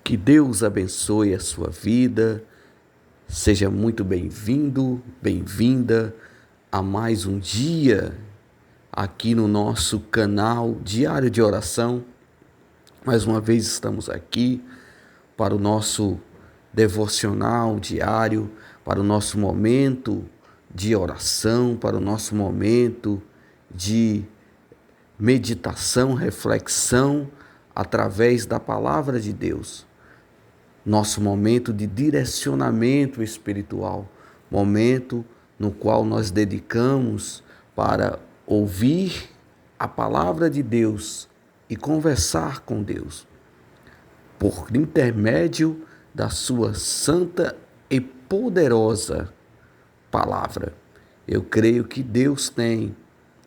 Que Deus abençoe a sua vida. Seja muito bem-vindo, bem-vinda a mais um dia aqui no nosso canal Diário de Oração. Mais uma vez estamos aqui para o nosso devocional diário, para o nosso momento de oração, para o nosso momento de meditação, reflexão através da palavra de Deus. Nosso momento de direcionamento espiritual, momento no qual nós dedicamos para ouvir a palavra de Deus e conversar com Deus, por intermédio da sua santa e poderosa palavra. Eu creio que Deus tem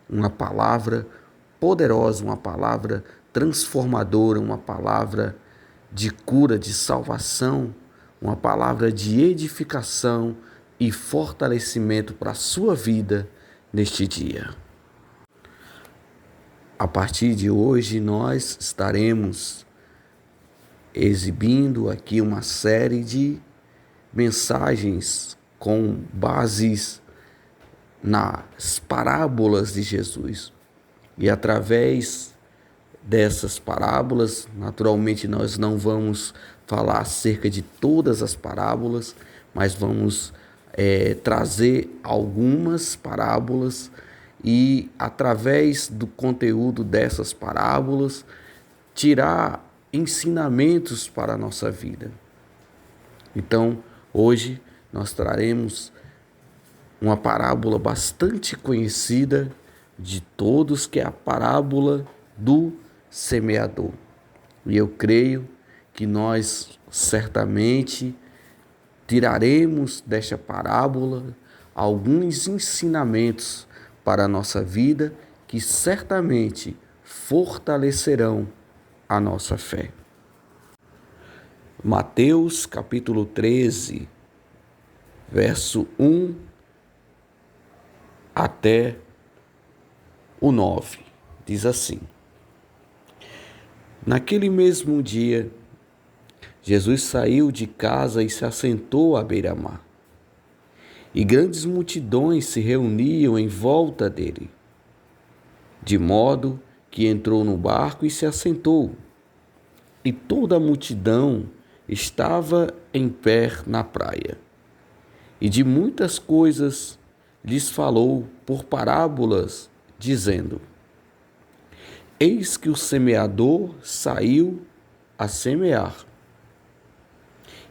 uma palavra poderosa, uma palavra transformadora, uma palavra de cura, de salvação, uma palavra de edificação e fortalecimento para a sua vida neste dia. A partir de hoje, nós estaremos exibindo aqui uma série de mensagens com bases nas parábolas de Jesus. E através dessas parábolas, naturalmente nós não vamos falar acerca de todas as parábolas, mas vamos trazer algumas parábolas e, através do conteúdo dessas parábolas, tirar ensinamentos para a nossa vida. Então, hoje nós traremos uma parábola bastante conhecida de todos, que é a parábola do semeador. E eu creio que nós certamente tiraremos desta parábola alguns ensinamentos para a nossa vida que certamente fortalecerão a nossa fé. Mateus capítulo 13, verso 1 até o 9, diz assim: Naquele mesmo dia, Jesus saiu de casa e se assentou à beira-mar. E grandes multidões se reuniam em volta dele, de modo que entrou no barco e se assentou. E toda a multidão estava em pé na praia. E de muitas coisas lhes falou por parábolas, dizendo: Eis que o semeador saiu a semear.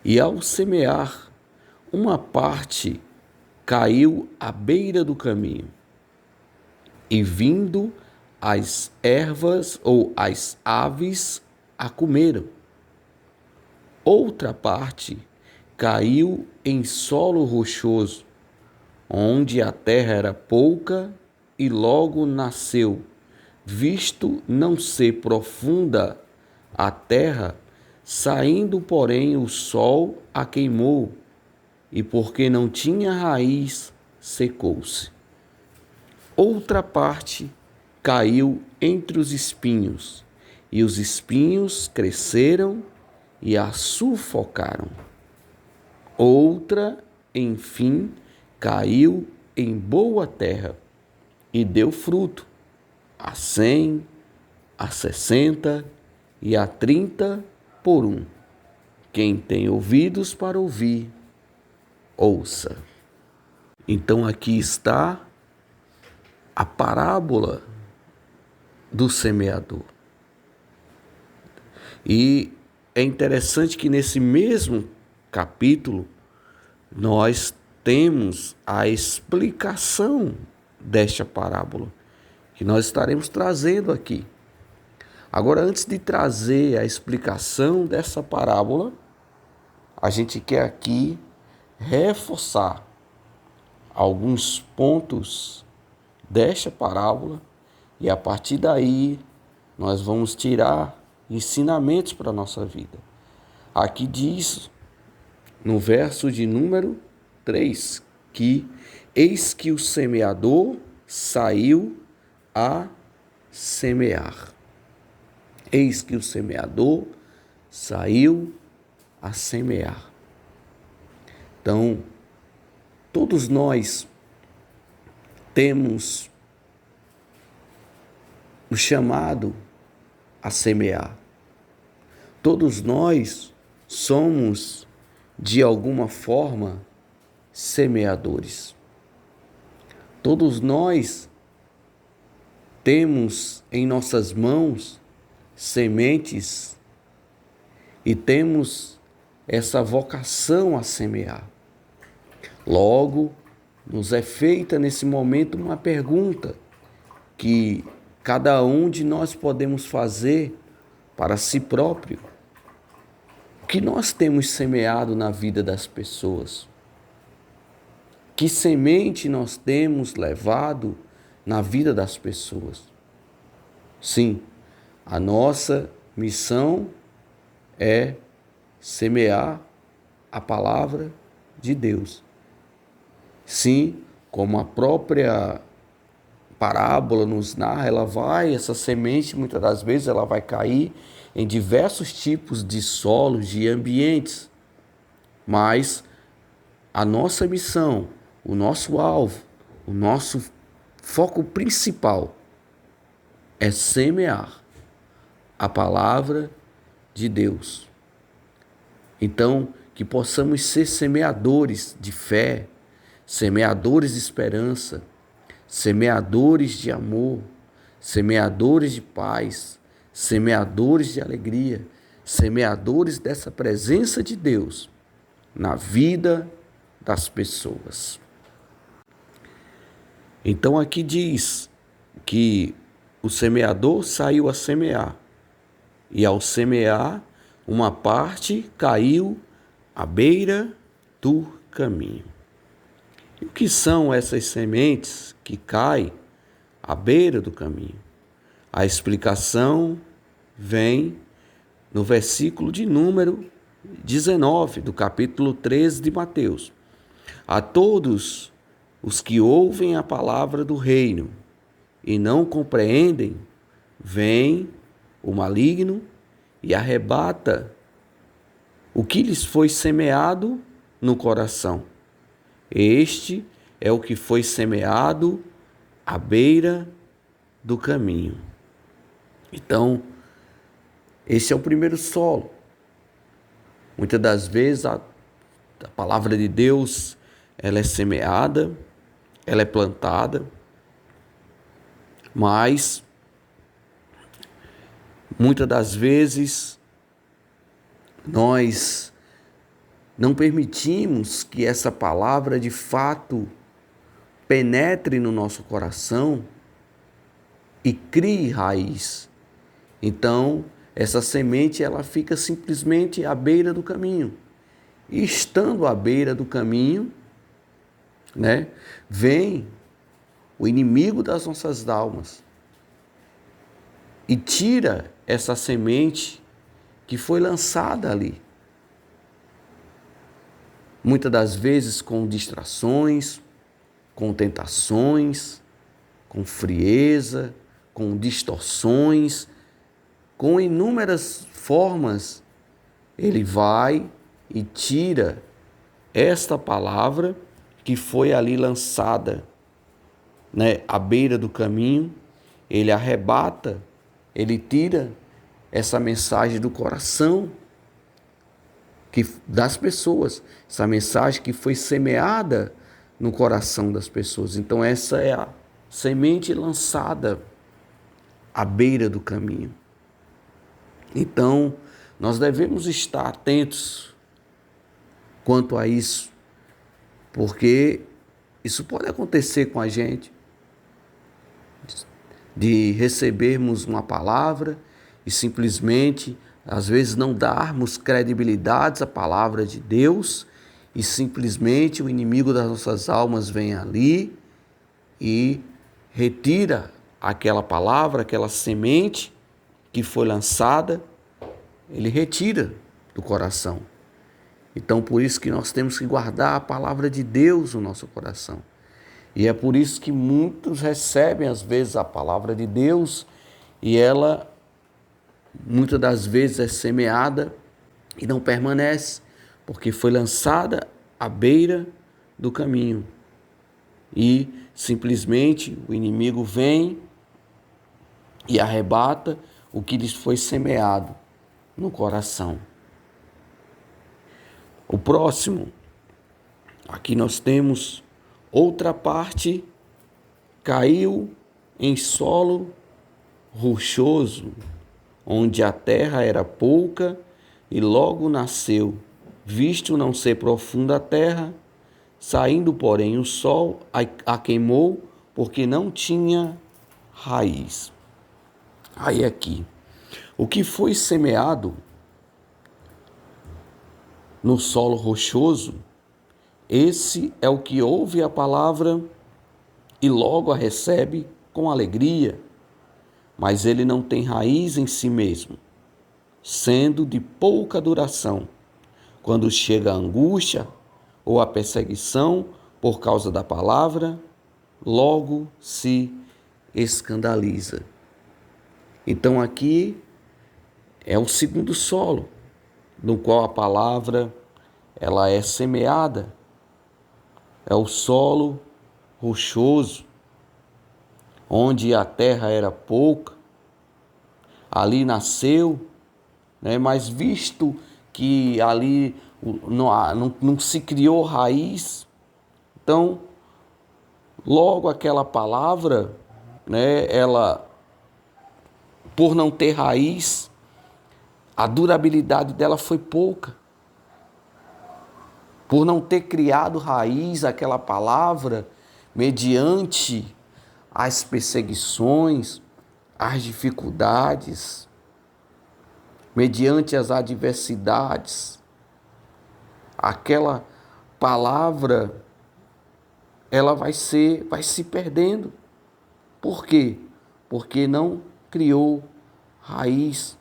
E ao semear, uma parte caiu à beira do caminho, e vindo as ervas ou as aves a comeram. Outra parte caiu em solo rochoso, onde a terra era pouca, e logo nasceu, visto não ser profunda a terra, saindo, porém, o sol a queimou, e porque não tinha raiz, secou-se. Outra parte caiu entre os espinhos, e os espinhos cresceram e a sufocaram. Outra, enfim, caiu em boa terra e deu fruto, a 100, a 60 e a 30 por um. Quem tem ouvidos para ouvir, ouça. Então aqui está a parábola do semeador. E é interessante que nesse mesmo capítulo nós temos a explicação desta parábola, que nós estaremos trazendo aqui. Agora, antes de trazer a explicação dessa parábola, a gente quer aqui reforçar alguns pontos desta parábola, e a partir daí nós vamos tirar ensinamentos para a nossa vida. Aqui diz, no verso de número 3, que eis que o semeador saiu a semear. Eis que o semeador saiu a semear. Então, todos nós temos o chamado a semear. Todos nós somos, de alguma forma, semeadores. Todos nós temos em nossas mãos sementes e temos essa vocação a semear. Logo, nos é feita nesse momento uma pergunta que cada um de nós podemos fazer para si próprio. O que nós temos semeado na vida das pessoas? Que semente nós temos levado na vida das pessoas? Sim, a nossa missão é semear a palavra de Deus. Sim, como a própria parábola nos narra, essa semente, muitas das vezes, ela vai cair em diversos tipos de solos, de ambientes. Mas a nossa missão, o nosso alvo, o nosso foco principal é semear a palavra de Deus. Então, que possamos ser semeadores de fé, semeadores de esperança, semeadores de amor, semeadores de paz, semeadores de alegria, semeadores dessa presença de Deus na vida das pessoas. Então aqui diz que o semeador saiu a semear, e ao semear, uma parte caiu à beira do caminho. E o que são essas sementes que caem à beira do caminho? A explicação vem no versículo de número 19 do capítulo 13 de Mateus. A todos os que ouvem a palavra do reino e não compreendem, vem o maligno e arrebata o que lhes foi semeado no coração. Este é o que foi semeado à beira do caminho. Então, esse é o primeiro solo. Muitas das vezes a palavra de Deus, ela é semeada, ela é plantada, mas muitas das vezes nós não permitimos que essa palavra de fato penetre no nosso coração e crie raiz. Então, essa semente ela fica simplesmente à beira do caminho. E estando à beira do caminho, vem o inimigo das nossas almas e tira essa semente que foi lançada ali. Muitas das vezes com distrações, com tentações, com frieza, com distorções, com inúmeras formas, ele vai e tira esta palavra que foi ali lançada, à beira do caminho, ele arrebata, ele tira essa mensagem do coração das pessoas, essa mensagem que foi semeada no coração das pessoas. Então essa é a semente lançada à beira do caminho. Então nós devemos estar atentos quanto a isso, porque isso pode acontecer com a gente, de recebermos uma palavra e simplesmente, às vezes, não darmos credibilidade à palavra de Deus e simplesmente o inimigo das nossas almas vem ali e retira aquela palavra, aquela semente que foi lançada, ele retira do coração. Então, por isso que nós temos que guardar a palavra de Deus no nosso coração. E é por isso que muitos recebem, às vezes, a palavra de Deus e ela, muitas das vezes, é semeada e não permanece, porque foi lançada à beira do caminho. E simplesmente o inimigo vem e arrebata o que lhes foi semeado no coração. O próximo, aqui nós temos outra parte, caiu em solo rochoso, onde a terra era pouca, e logo nasceu, visto não ser profunda a terra, saindo, porém, o sol a queimou, porque não tinha raiz. Aí aqui, o que foi semeado no solo rochoso, esse é o que ouve a palavra e logo a recebe com alegria, mas ele não tem raiz em si mesmo, sendo de pouca duração. Quando chega a angústia ou a perseguição por causa da palavra, logo se escandaliza. Então aqui é o segundo solo, no qual a palavra ela é semeada. É o solo rochoso, onde a terra era pouca, ali nasceu, né? Mas visto que ali não se criou raiz, então logo aquela palavra, né, ela, por não ter raiz, a durabilidade dela foi pouca. Por não ter criado raiz aquela palavra, mediante as perseguições, as dificuldades, mediante as adversidades, aquela palavra ela vai se perdendo. Por quê? Porque não criou raiz.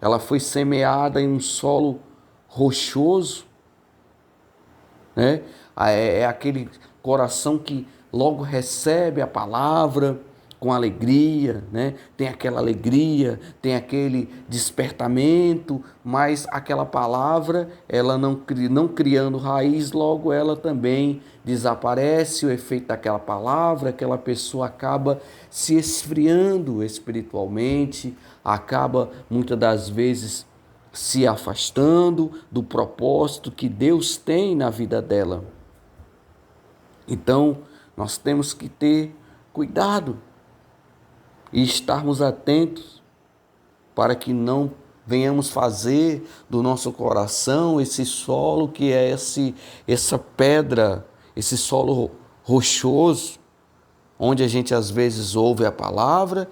Ela foi semeada em um solo rochoso, né? É aquele coração que logo recebe a palavra com alegria, né? Tem aquela alegria, tem aquele despertamento, mas aquela palavra, ela não criando raiz, logo ela também desaparece, o efeito daquela palavra, aquela pessoa acaba se esfriando espiritualmente, acaba muitas das vezes se afastando do propósito que Deus tem na vida dela. Então, nós temos que ter cuidado e estarmos atentos para que não venhamos fazer do nosso coração esse solo que é essa pedra, esse solo rochoso, onde a gente às vezes ouve a palavra,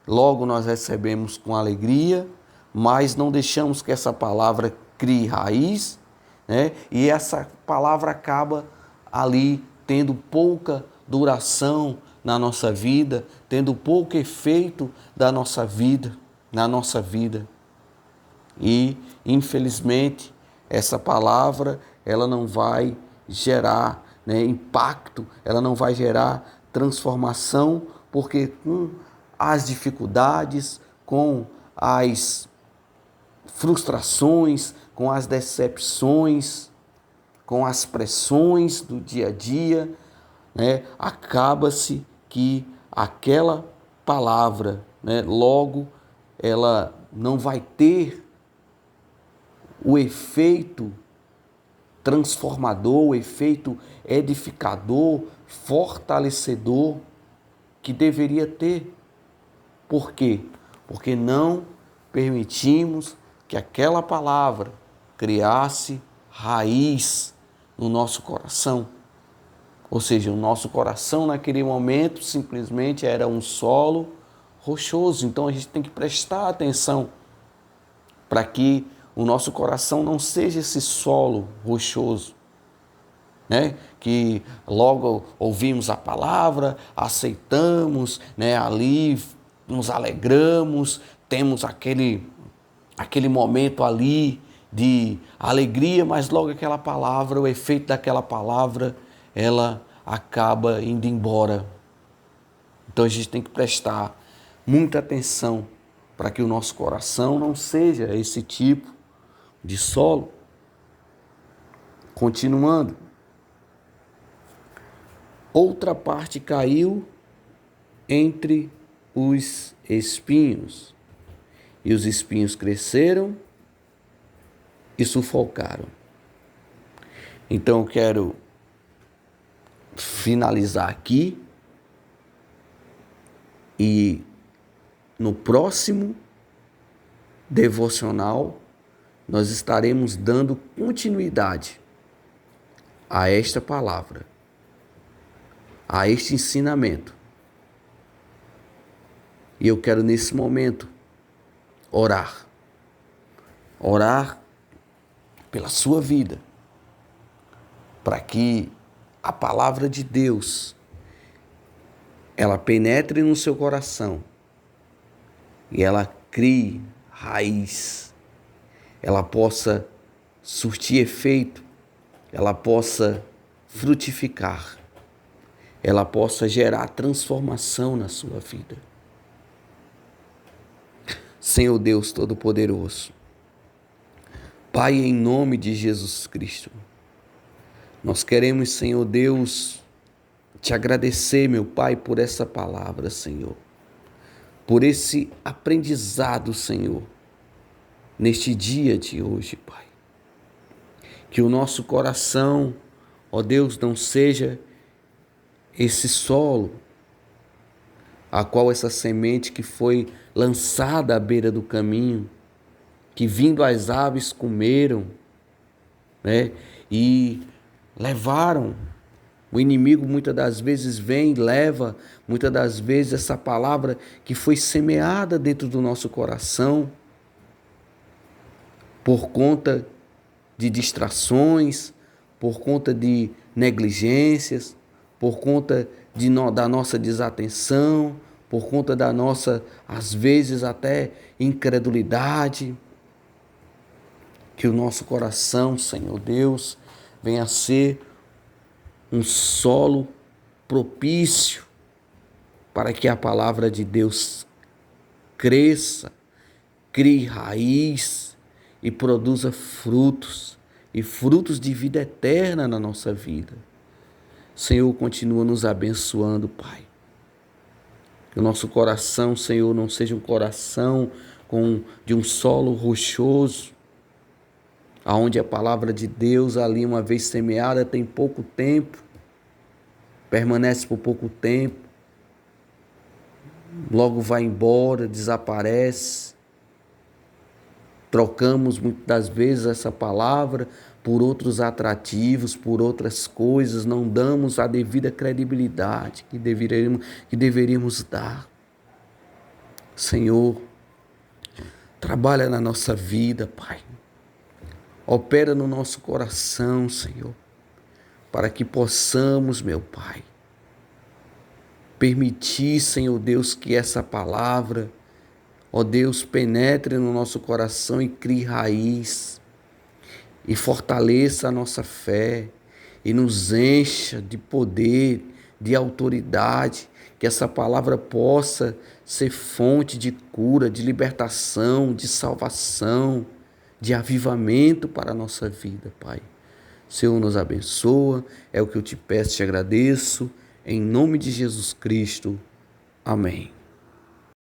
logo nós recebemos com alegria, mas não deixamos que essa palavra crie raiz, né? E essa palavra acaba ali tendo pouca duração na nossa vida, tendo pouco efeito na nossa vida. E, infelizmente, essa palavra, ela não vai gerar, né, impacto, ela não vai gerar transformação, porque com as dificuldades, com as frustrações, com as decepções, com as pressões do dia a dia, né, acaba-se que aquela palavra, né, logo ela não vai ter o efeito transformador, o efeito edificador, fortalecedor que deveria ter. Por quê? Porque não permitimos que aquela palavra criasse raiz no nosso coração. Ou seja, o nosso coração naquele momento simplesmente era um solo rochoso. Então a gente tem que prestar atenção para que o nosso coração não seja esse solo rochoso, né? Que logo ouvimos a palavra, aceitamos, né? Ali nos alegramos, temos aquele momento ali de alegria, mas logo aquela palavra, o efeito daquela palavra, ela acaba indo embora. Então a gente tem que prestar muita atenção para que o nosso coração não seja esse tipo, de solo. Continuando. Outra parte caiu entre os espinhos, e os espinhos cresceram e sufocaram. Então eu quero finalizar aqui e no próximo devocional nós estaremos dando continuidade a esta palavra, a este ensinamento. E eu quero nesse momento orar pela sua vida, para que a palavra de Deus ela penetre no seu coração e ela crie raiz, ela possa surtir efeito, ela possa frutificar, ela possa gerar transformação na sua vida. Senhor Deus Todo-Poderoso, Pai, em nome de Jesus Cristo, nós queremos, Senhor Deus, te agradecer, meu Pai, por essa palavra, Senhor, por esse aprendizado, Senhor, neste dia de hoje, Pai. Que o nosso coração, ó Deus, não seja esse solo a qual essa semente que foi lançada à beira do caminho, que vindo as aves comeram, né? E levaram. O inimigo muitas das vezes vem e leva, muitas das vezes, essa palavra que foi semeada dentro do nosso coração por conta de distrações, por conta de negligências, por conta da nossa desatenção, por conta da nossa, às vezes, até incredulidade. Que o nosso coração, Senhor Deus, venha a ser um solo propício para que a palavra de Deus cresça, crie raiz e produza frutos, e frutos de vida eterna na nossa vida. Senhor, continua nos abençoando, Pai. Que o nosso coração, Senhor, não seja um coração de um solo rochoso, aonde a palavra de Deus ali uma vez semeada tem pouco tempo, permanece por pouco tempo, logo vai embora, desaparece. Trocamos muitas das vezes essa palavra por outros atrativos, por outras coisas, não damos a devida credibilidade que deveríamos dar. Senhor, trabalha na nossa vida, Pai. Opera no nosso coração, Senhor, para que possamos, meu Pai, permitir, Senhor Deus, que essa palavra, ó Deus, penetre no nosso coração e crie raiz, e fortaleça a nossa fé, e nos encha de poder, de autoridade, que essa palavra possa ser fonte de cura, de libertação, de salvação, de avivamento para a nossa vida, Pai. Senhor, nos abençoa, é o que eu te peço, te agradeço, em nome de Jesus Cristo. Amém.